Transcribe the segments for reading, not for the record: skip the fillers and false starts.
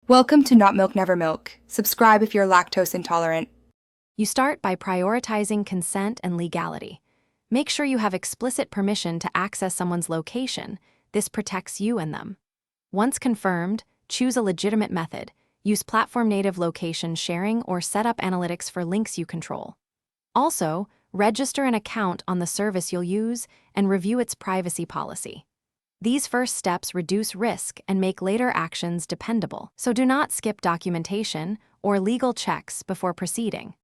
Welcome to Not Milk Never Milk. Subscribe if you're lactose intolerant. You start by prioritizing consent and legality. Make sure you have explicit permission to access someone's location. This protects you and them. Once confirmed, choose a legitimate method. Use platform-native location sharing or set up analytics for links you control. Also, register an account on the service you'll use and review its privacy policy. These first steps reduce risk and make later actions dependable, so do not skip documentation or legal checks before proceeding.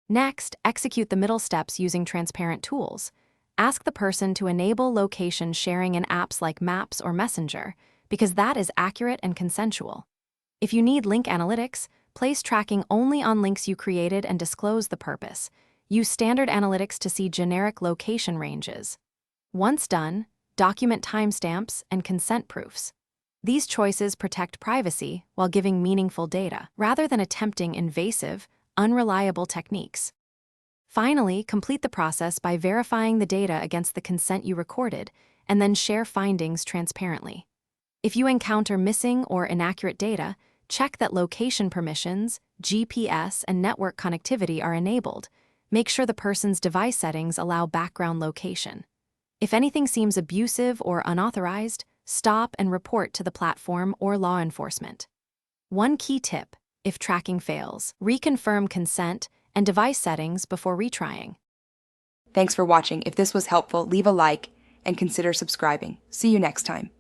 Next, execute the middle steps using transparent tools. Ask the person to enable location sharing in apps like Maps or Messenger, because that is accurate and consensual. If you need link analytics, place tracking only on links you created and disclose the purpose. Use standard analytics to see generic location ranges. Once done, document timestamps and consent proofs. These choices protect privacy while giving meaningful data, rather than attempting invasive, unreliable techniques. Finally, complete the process by verifying the data against the consent you recorded, and then share findings transparently. If you encounter missing or inaccurate data, check that location permissions, GPS, and network connectivity are enabled. Make sure the person's device settings allow background location. If anything seems abusive or unauthorized, stop and report to the platform or law enforcement. One key tip: if tracking fails, reconfirm consent and device settings before retrying. Thanks for watching. If this was helpful, leave a like and consider subscribing. See you next time.